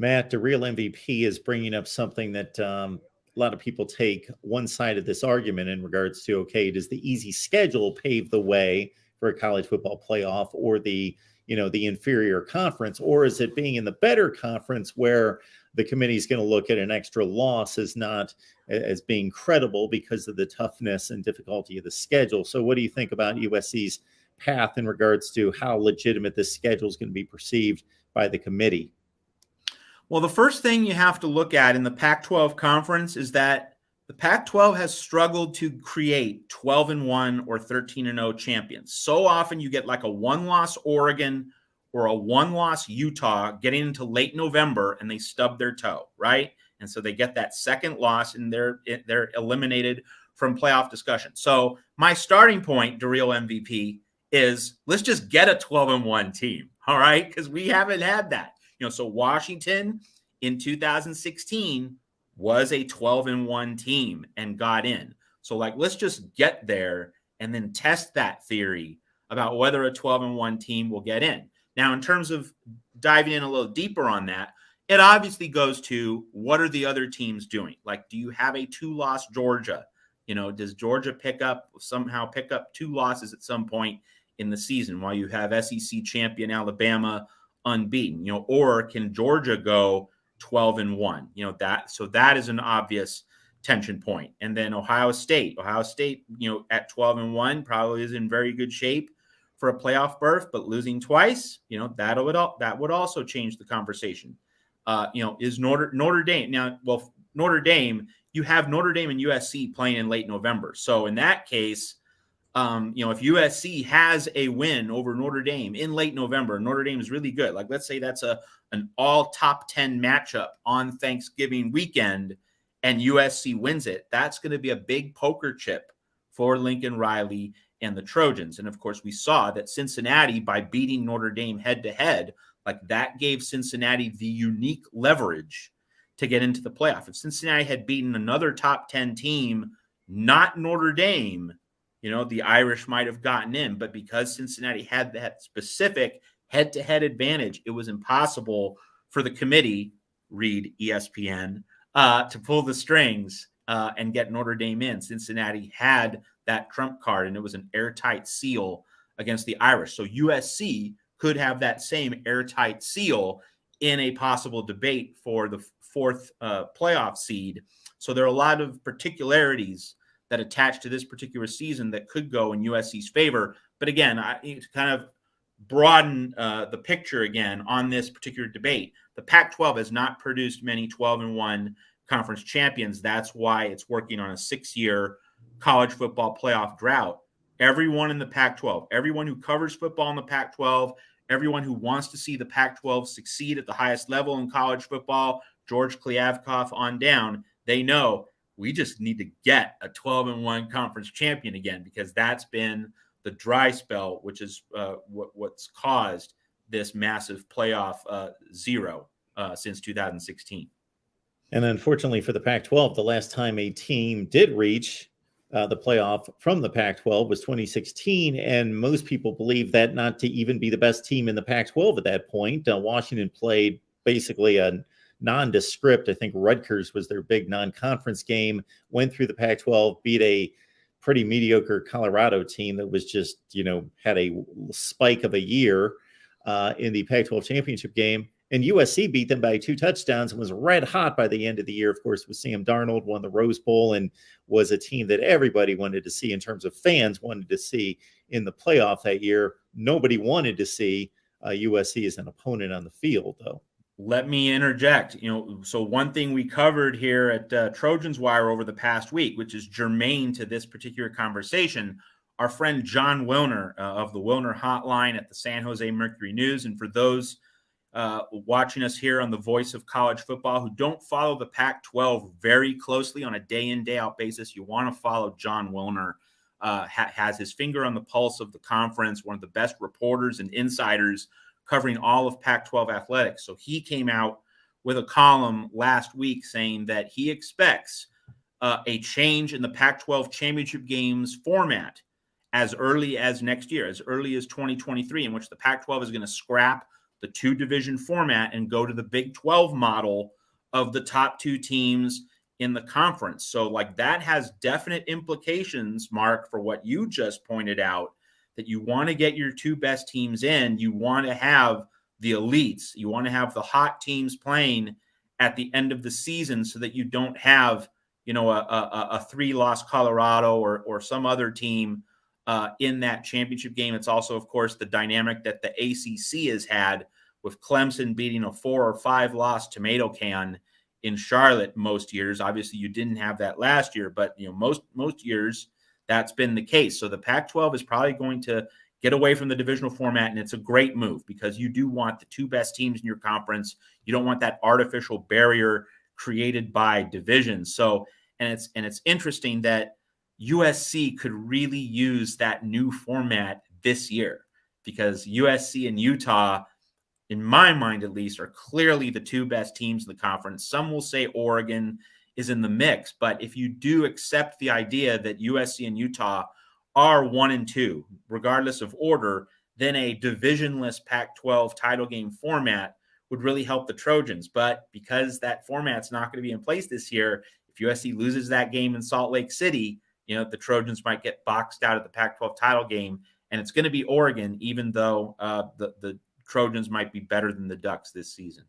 Matt, the real MVP is bringing up something that a lot of people take one side of this argument in regards to, okay, does the easy schedule pave the way for a college football playoff, or the inferior conference, or is it being in the better conference where the committee is going to look at an extra loss as not as being credible because of the toughness and difficulty of the schedule? So what do you think about USC's path in regards to how legitimate this schedule is going to be perceived by the committee? Well, the first thing you have to look at in the Pac-12 conference is that the Pac-12 has struggled to create 12-1 or 13-0 champions. So often you get like a one-loss Oregon or a one-loss Utah getting into late November and they stub their toe, right? And so they get that second loss and they're eliminated from playoff discussion. So my starting point to real MVP is let's just get a 12-1 team, all right? Because we haven't had that. So Washington in 2016 was a 12-1 team and got in. So let's just get there and then test that theory about whether a 12-1 team will get in. Now, in terms of diving in a little deeper on that, it obviously goes to what are the other teams doing? Do you have a 2-loss Georgia? Does Georgia somehow pick up 2 losses at some point in the season while you have SEC champion Alabama unbeaten, or can Georgia go 12-1? That is an obvious tension point. And then Ohio State, at 12-1 probably is in very good shape for a playoff berth, but losing twice, that would also change the conversation. Is Notre Dame now? Well, Notre Dame, you have Notre Dame and USC playing in late November. So in that case, if USC has a win over Notre Dame in late November, Notre Dame is really good. Let's say that's an all top 10 matchup on Thanksgiving weekend and USC wins it. That's going to be a big poker chip for Lincoln Riley and the Trojans. And of course, we saw that Cincinnati, by beating Notre Dame head to head, that gave Cincinnati the unique leverage to get into the playoff. If Cincinnati had beaten another top 10 team, not Notre Dame, the Irish might have gotten in, but because Cincinnati had that specific head-to-head advantage, it was impossible for the committee, read ESPN, to pull the strings and get Notre Dame in. Cincinnati had that trump card, and it was an airtight seal against the Irish. So USC could have that same airtight seal in a possible debate for the 4th playoff seed. So there are a lot of particularities that attach to this particular season that could go in USC's favor. But again, to kind of broaden the picture again on this particular debate, the Pac-12 has not produced many 12-1 conference champions. That's why it's working on a 6-year college football playoff drought. Everyone in the Pac-12, everyone who covers football in the Pac-12, everyone who wants to see the Pac-12 succeed at the highest level in college football, George Kliavkoff on down, they know we just need to get a 12-1 conference champion again, because that's been the dry spell, which is what's caused this massive playoff zero since 2016. And unfortunately for the Pac-12, the last time a team did reach the playoff from the Pac-12 was 2016, and most people believe that not to even be the best team in the Pac-12 at that point. Washington played basically a nondescript. I think Rutgers was their big non-conference game, went through the Pac-12, beat a pretty mediocre Colorado team that was just, had a spike of a year in the Pac-12 championship game. And USC beat them by 2 touchdowns and was red hot by the end of the year. Of course, with Sam Darnold, won the Rose Bowl and was a team that everybody wanted to see, in terms of fans wanted to see in the playoff that year. Nobody wanted to see USC as an opponent on the field, though. Let me interject. So one thing we covered here at Trojans Wire over the past week, which is germane to this particular conversation, our friend John Wilner of the Wilner Hotline at the San Jose Mercury News. And for those watching us here on the Voice of College Football who don't follow the Pac-12 very closely on a day-in, day-out basis, you want to follow John Wilner. Has his finger on the pulse of the conference, one of the best reporters and insiders covering all of Pac-12 athletics. So he came out with a column last week saying that he expects a change in the Pac-12 championship games format as early as next year, as early as 2023, in which the Pac-12 is going to scrap the 2-division format and go to the Big 12 model of the top 2 teams in the conference. So like that has definite implications, Mark, for what you just pointed out, that you want to get your 2 best teams in. You want to have the elites. You want to have the hot teams playing at the end of the season so that you don't have, you know, a 3-loss Colorado or some other team in that championship game. It's also, of course, the dynamic that the ACC has had with Clemson beating a 4 or 5-loss tomato can in Charlotte most years. Obviously, you didn't have that last year, but you know, most years that's been the case. So the Pac-12 is probably going to get away from the divisional format, and it's a great move because you do want the 2 best teams in your conference. You don't want that artificial barrier created by divisions. So, and it's interesting that USC could really use that new format this year because USC and Utah, in my mind at least, are clearly the 2 best teams in the conference. Some will say Oregon is in the mix, but if you do accept the idea that USC and Utah are 1 and 2, regardless of order, then a divisionless Pac-12 title game format would really help the Trojans. But because that format's not going to be in place this year, if USC loses that game in Salt Lake City, you know, the Trojans might get boxed out at the Pac-12 title game, and it's going to be Oregon, even though the Trojans might be better than the Ducks this season.